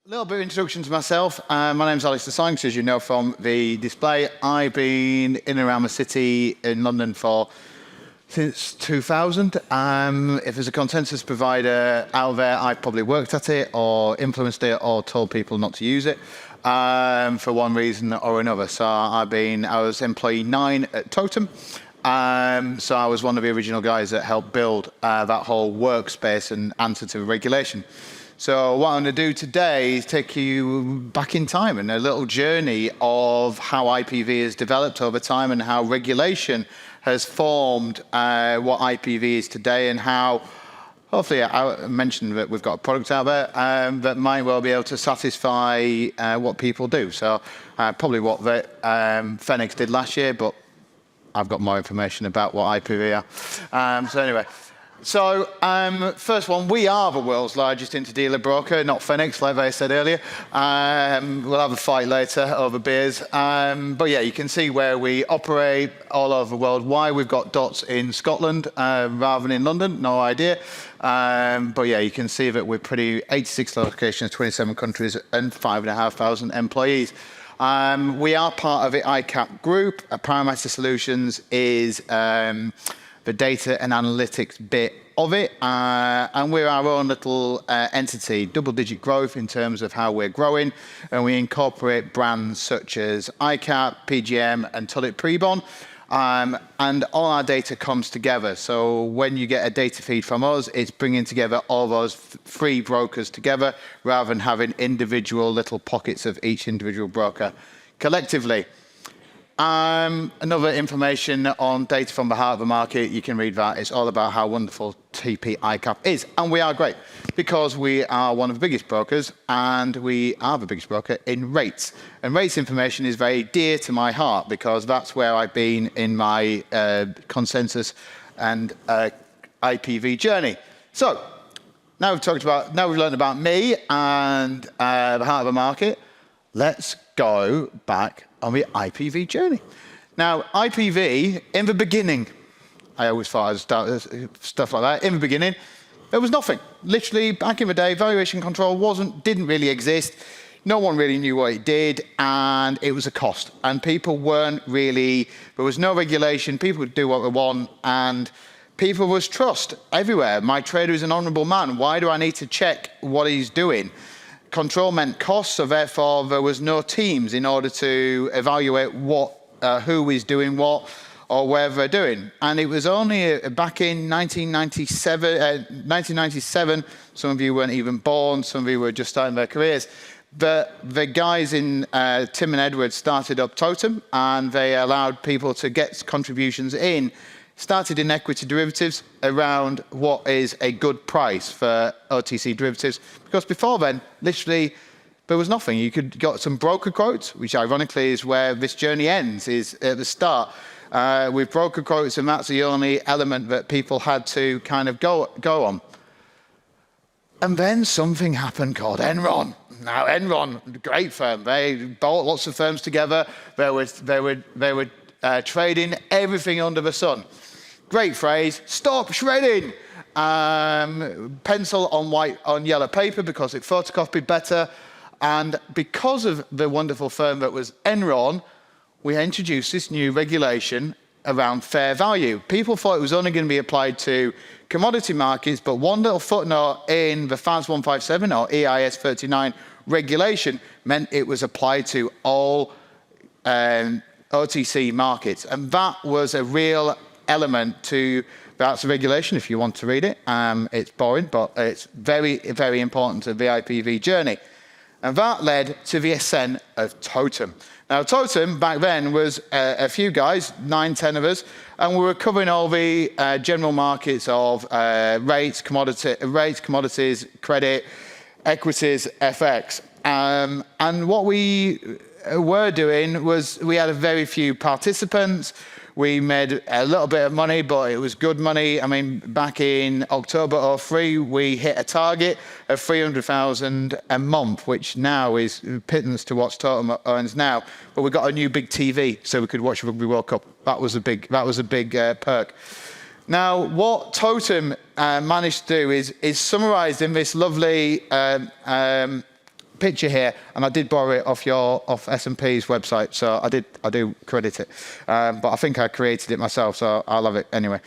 A little bit of introduction to myself. My name's Alistair Sykes, as you know from the display. I've been in and around the city in London since 2000. If there's a consensus provider out there, I've probably worked at it or influenced it or told people not to use it for one reason or another. So I was employee 9 at Totem. So I was one of the original guys that helped build that whole workspace and answer to regulation. So what I'm going to do today is take you back in time and a little journey of how IPv has developed over time and how regulation has formed what IPv is today, and how, hopefully I mentioned that we've got a product out there that might well be able to satisfy what people do. So probably what Phoenix did last year, but I've got more information about what IPv are. So anyway. So, first one, we are the world's largest interdealer broker, not Phoenix, like I said earlier. We'll have a fight later over beers. But yeah, you can see where we operate all over the world. Why we've got dots in Scotland rather than in London, no idea. But yeah, you can see that we're 86 locations, 27 countries, and 5,500 employees. We are part of the ICAP group. Parameter Solutions is the data and analytics bit of it, and we're our own little entity, double-digit growth in terms of how we're growing, and we incorporate brands such as ICAP, PGM, and Tulip Prebon, and all our data comes together. So when you get a data feed from us, it's bringing together all those three brokers together rather than having individual little pockets of each individual broker collectively. Another information on data from the heart of the market, you can read that. It's all about how wonderful TP ICAP is. And we are great because we are one of the biggest brokers, and we are the biggest broker in rates. And rates information is very dear to my heart because that's where I've been in my consensus and IPv journey. So now we've learned about me and the heart of the market. Let's go back on the IPv journey. Now, IPv, in the beginning, I always thought I'd start stuff like that. In the beginning, there was nothing. Literally, back in the day, valuation control didn't really exist. No one really knew what it did, and it was a cost. And people there was no regulation, people would do what they want, and people was trust everywhere. My trader is an honorable man. Why do I need to check what he's doing? Control meant cost, so therefore there was no teams in order to evaluate who is doing what or where they're doing. And it was only back in 1997, some of you weren't even born, some of you were just starting their careers, the guys in Tim and Edward started up Totem, and they allowed people to get contributions in. Started in equity derivatives around what is a good price for OTC derivatives, because before then, literally, there was nothing. You could get some broker quotes, which ironically is where this journey ends, is at the start. With broker quotes, and that's the only element that people had to kind of go on. And then something happened called Enron. Now, Enron, great firm. They bought lots of firms together. They were trading everything under the sun. Great phrase, stop shredding. Pencil on yellow paper because it photocopied better. And because of the wonderful firm that was Enron, we introduced this new regulation around fair value. People thought it was only going to be applied to commodity markets, but one little footnote in the FAS 157 or EIS 39 regulation meant it was applied to all OTC markets. And that was a real element to that's a regulation if you want to read it. It's boring, but it's very, very important to the IPv journey. And that led to the ascent of Totem. Now, Totem back then was a few guys, 9, 10 of us, and we were covering all the general markets of rates, commodities, credit, equities, FX. And what we were doing was we had a very few participants. We made a little bit of money, but it was good money. I mean, back in October '03, we hit a target of 300,000 a month, which now is pittance to what Totem earns now. But we got a new big TV, so we could watch Rugby World Cup. That was a big perk. Now, what Totem managed to do is summarised in this lovely picture here, and I did borrow it off S&P's website, so I do credit it. But I think I created it myself, so I love it anyway.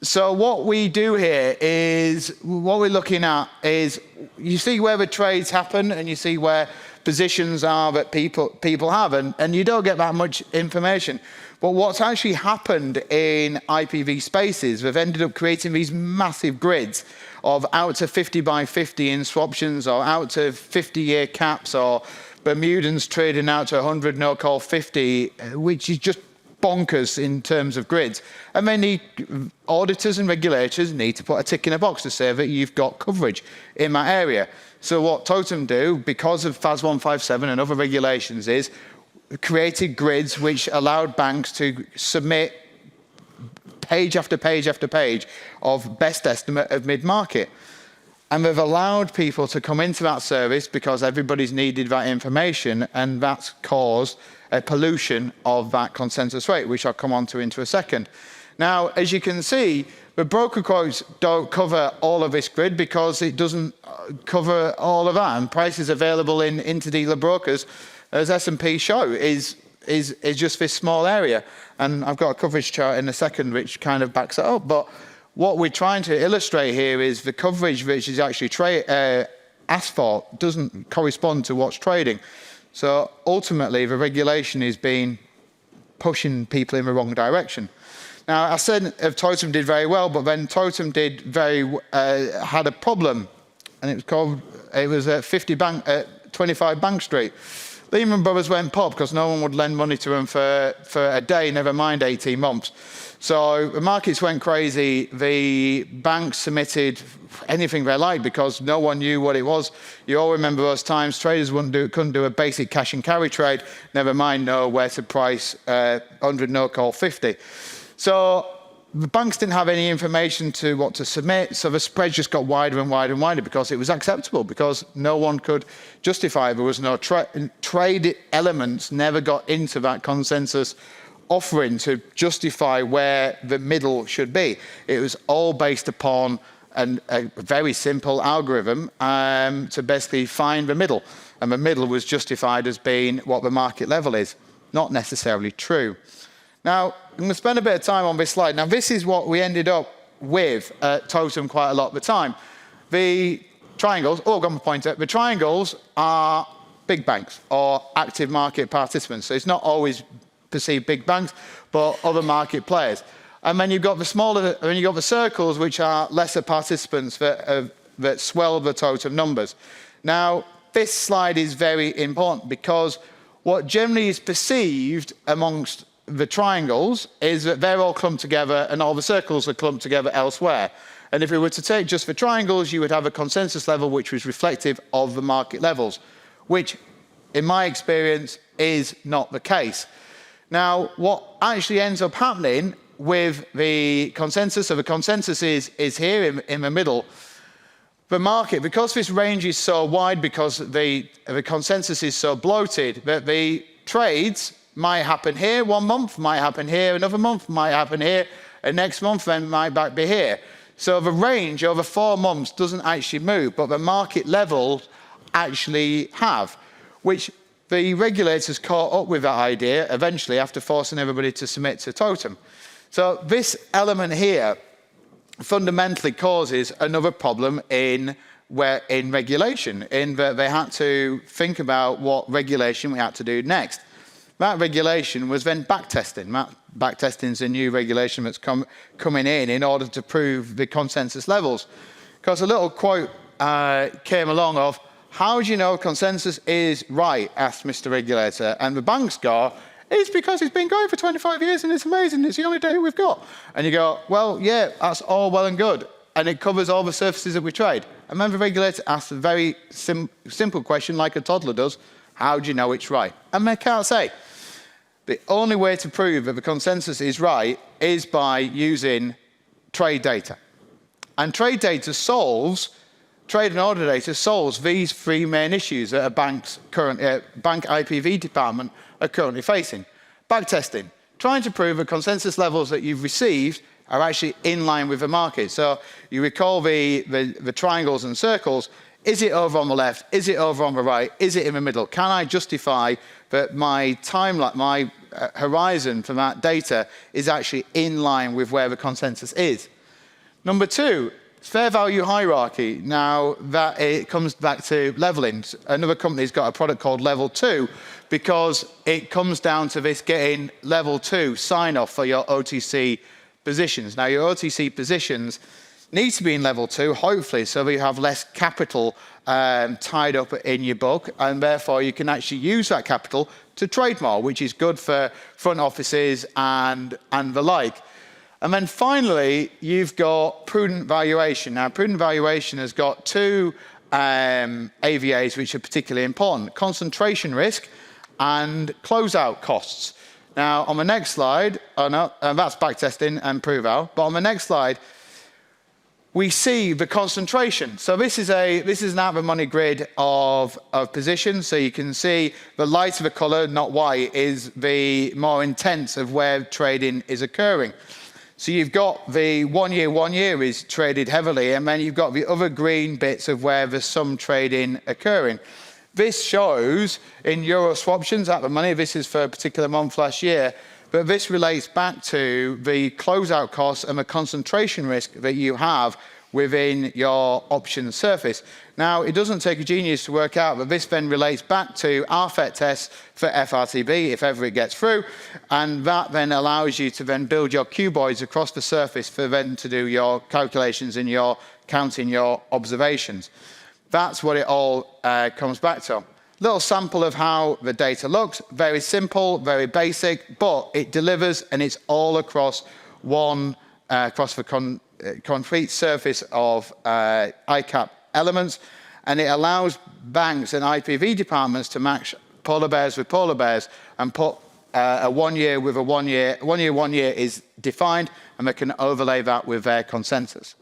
So what we do here is, what we're looking at is, you see where the trades happen and you see where positions are that people have, and you don't get that much information. But what's actually happened in IPV spaces, they've ended up creating these massive grids of out to 50 by 50 in swaptions, or out to 50-year caps, or Bermudans trading out to 100 no-call 50, which is just bonkers in terms of grids. And then auditors and regulators need to put a tick in a box to say that you've got coverage in that area. So what Totem do, because of FAS 157 and other regulations, is created grids which allowed banks to submit page after page after page of best estimate of mid-market. And they've allowed people to come into that service because everybody's needed that information, and that's caused a pollution of that consensus rate, which I'll come on to into a second. Now, as you can see, the broker quotes don't cover all of this grid because it doesn't cover all of that, and prices available in interdealer brokers, as S&P show, is just this small area. And I've got a coverage chart in a second which kind of backs it up. But what we're trying to illustrate here is the coverage which is actually asked for doesn't correspond to what's trading. So ultimately, the regulation is pushing people in the wrong direction. Now, I said Totem did very well, but then Totem did had a problem, and it was at 25 Bank Street. Lehman Brothers went pop because no one would lend money to them for a day, never mind 18 months. So the markets went crazy. The banks submitted anything they liked because no one knew what it was. You all remember those times traders couldn't do a basic cash and carry trade, never mind know where to price 100 no-call 50. So the banks didn't have any information to what to submit, so the spread just got wider and wider and wider because it was acceptable, because no one could justify. There was no trade elements, never got into that consensus offering to justify where the middle should be. It was all based upon a very simple algorithm to basically find the middle, and the middle was justified as being what the market level is. Not necessarily true. Now, I'm going to spend a bit of time on this slide. Now, this is what we ended up with at Totem quite a lot of the time. The triangles, oh, I've got my pointer. The triangles are big banks or active market participants. So it's not always perceived big banks, but other market players. And then you've got the smaller, and you've got the circles, which are lesser participants that swell the Totem numbers. Now, this slide is very important because what generally is perceived amongst the triangles is that they're all clumped together and all the circles are clumped together elsewhere. And if we were to take just the triangles, you would have a consensus level which was reflective of the market levels, which, in my experience, is not the case. Now, what actually ends up happening with the consensus, so the consensus is here in the middle. The market, because this range is so wide, because the consensus is so bloated, that the trades might happen here one month, might happen here another month, might happen here, and next month then might back be here. So the range over 4 months doesn't actually move, but the market levels actually have, which the regulators caught up with that idea eventually after forcing everybody to submit to Totem. So this element here fundamentally causes another problem in regulation, in that they had to think about what regulation we had to do next. That regulation was then backtesting. Backtesting is a new regulation that's coming in order to prove the consensus levels. Because a little quote came along of, how do you know consensus is right, asked Mr. Regulator. And the banks go, it's because it's been going for 25 years and it's amazing, it's the only data we've got. And you go, well, yeah, that's all well and good. And it covers all the surfaces that we trade. And then the regulator asks a very simple question, like a toddler does, how do you know it's right? And they can't say. The only way to prove that the consensus is right is by using trade data. And trade data trade and order data solves these 3 main issues that a bank IPV department are currently facing. Backtesting, trying to prove the consensus levels that you've received are actually in line with the market. So you recall the triangles and circles. Is it over on the left? Is it over on the right? Is it in the middle? Can I justify that my timeline, my horizon for that data is actually in line with where the consensus is? Number two, fair value hierarchy. Now, that it comes back to leveling. Another company's got a product called Level 2 because it comes down to this getting Level 2 sign-off for your OTC positions. Now, your OTC positions need to be in Level 2, hopefully, so that you have less capital tied up in your book, and therefore you can actually use that capital to trade more, which is good for front offices and the like. And then finally, you've got prudent valuation. Now, prudent valuation has got two AVAs which are particularly important: concentration risk and closeout costs. Now, on the next slide, that's backtesting and prove-out, but on the next slide, we see the concentration. So this is an out-of-the-money grid of positions. So you can see the lighter the color, not white, is the more intense of where trading is occurring. So you've got the 1 year is traded heavily, and then you've got the other green bits of where there's some trading occurring. This shows in euro swaptions at the money, this is for a particular month last year, but this relates back to the closeout costs and the concentration risk that you have within your option surface. Now, it doesn't take a genius to work out that this then relates back to our FET tests for FRTB, if ever it gets through, and that then allows you to then build your cuboids across the surface for then to do your calculations and your counting your observations. That's what it all comes back to. Little sample of how the data looks. Very simple, very basic, but it delivers, and it's all across across the concrete surface of ICAP elements, and it allows banks and IPV departments to match polar bears with polar bears and put a 1 year with a 1 year. 1 year, 1 year is defined, and they can overlay that with their consensus.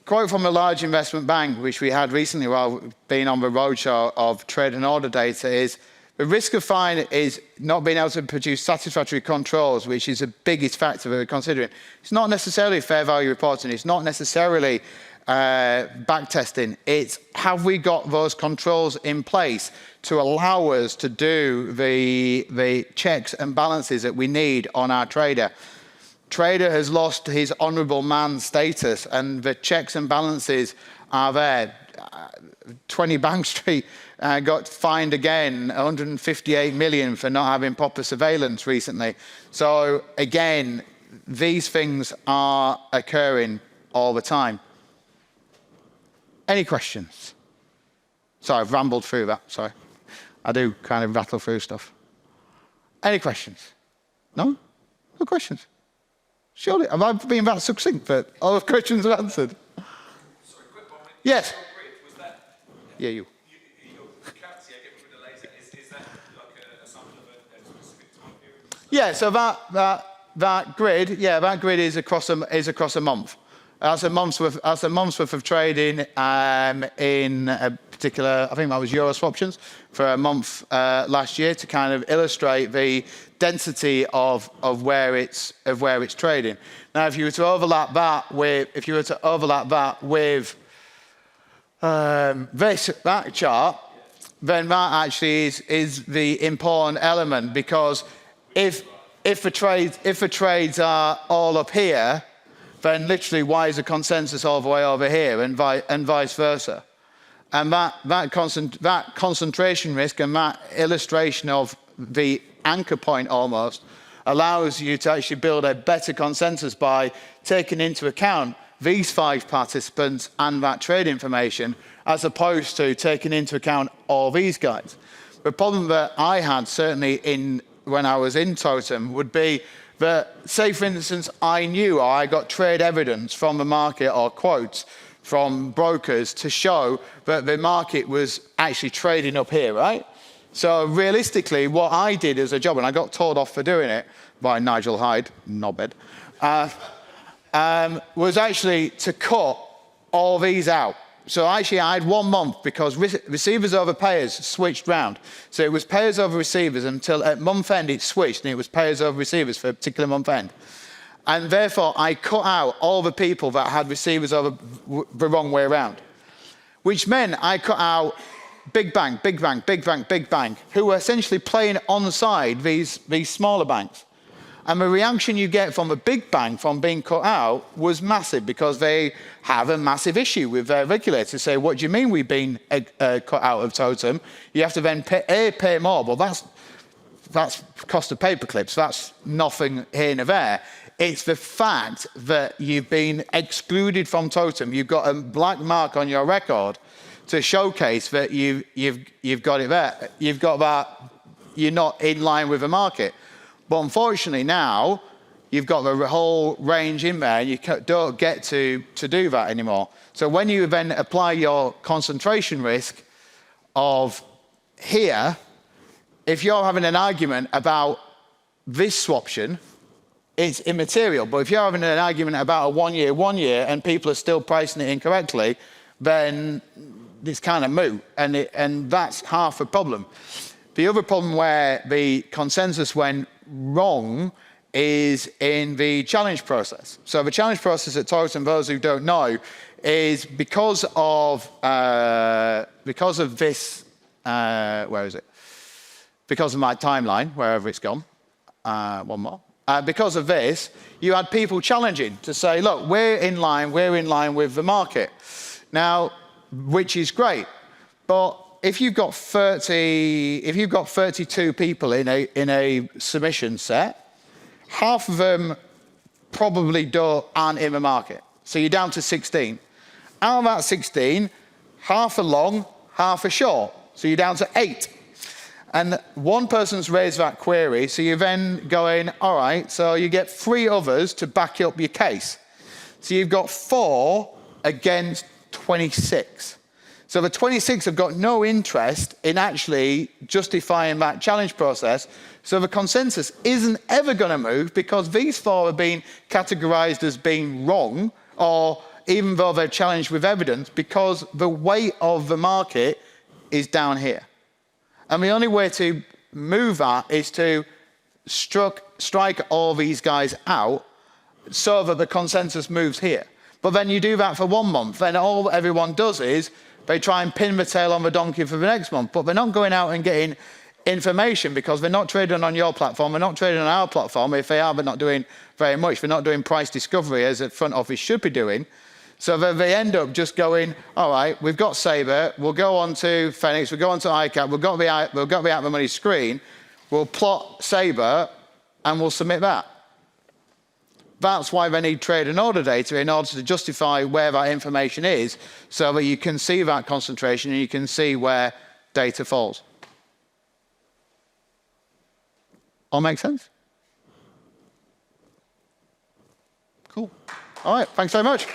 Quote from a large investment bank, which we had recently while being on the roadshow of trade and order data, is the risk of fine is not being able to produce satisfactory controls, which is the biggest factor that we're considering. It's not necessarily fair value reporting. It's not necessarily backtesting. It's have we got those controls in place to allow us to do the checks and balances that we need on our trader. Trader has lost his honourable man status, and the checks and balances are there. 20 Bank Street got fined again, 158 million for not having proper surveillance recently. So again, these things are occurring all the time. Any questions? Sorry, I've rambled through that, sorry. I do kind of rattle through stuff. Any questions? No? No questions? Surely, have I been that succinct that all the questions are answered? Sorry, quick one. Yes. Was that? Yeah, you. Your currency, I get with the laser. Is that like a sample of a specific time period? Yeah. So that grid, yeah, that grid is across a month. That's a month's worth of trading in a particular, I think that was Euro swaptions for a month last year to kind of illustrate the density of where it's trading. Now, if you were to overlap that with that chart, then that actually is the important element, because if the trades are all up here, then literally why is the consensus all the way over here, and vice versa? And that concentration risk and that illustration of the anchor point almost allows you to actually build a better consensus by taking into account these 5 participants and that trade information, as opposed to taking into account all these guys. The problem that I had, certainly when I was in Totem, would be that, say for instance, I knew, or I got trade evidence from the market or quotes from brokers to show that the market was actually trading up here, right? So realistically, what I did as a job, and I got told off for doing it by Nigel Hyde, knobhead, was actually to cut all these out. So actually I had 1 month, because receivers over payers switched round. So it was payers over receivers until at month end it switched, and it was payers over receivers for a particular month end. And therefore I cut out all the people that had receivers over the wrong way around. which meant I cut out big bank, big bank, big bank, big bank, who were essentially playing on the side these smaller banks. And the reaction you get from a big bank from being cut out was massive, because they have a massive issue with their regulators. Say, what do you mean we've been cut out of Totem? You have to then pay more. Well, that's cost of paper clips. That's nothing here nor there. It's the fact that you've been excluded from Totem. You've got a black mark on your record to showcase that you've got it there. You've got that you're not in line with the market. But unfortunately now, you've got the whole range in there, and you don't get to do that anymore. So when you then apply your concentration risk of here, if you're having an argument about this swaption, it's immaterial. But if you're having an argument about a 1 year, and people are still pricing it incorrectly, then it's kind of moot, and that's half the problem. The other problem where the consensus went wrong is in the challenge process. So the challenge process at Totem, those who don't know, is because of this, where is it? Because of my timeline, wherever it's gone. One more. Because of this, you had people challenging to say, look, we're in line with the market. Now, which is great, but if you've got 32 people in a submission set, half of them probably aren't in the market. So you're down to 16. Out of that 16, half are long, half are short. So you're down to 8. And one person's raised that query, so you're then going, all right, so you get 3 others to back up your case. So you've got 4 against 26. So the 26 have got no interest in actually justifying that challenge process. So the consensus isn't ever going to move, because these 4 are being categorized as being wrong, or even though they're challenged with evidence, because the weight of the market is down here. And the only way to move that is to strike all these guys out so that the consensus moves here. But then you do that for 1 month, then all everyone does is they try and pin the tail on the donkey for the next month. But they're not going out and getting information, because they're not trading on your platform, they're not trading on our platform. If they are, they're not doing very much. They're not doing price discovery as a front office should be doing. So they end up just going, all right, we've got Sabre, we'll go on to Phoenix, we'll go on to ICAP, we'll go out the money screen, we'll plot Sabre, and we'll submit that. That's why they need trade and order data, in order to justify where that information is, so that you can see that concentration and you can see where data falls. All make sense? Cool. All right, thanks very much.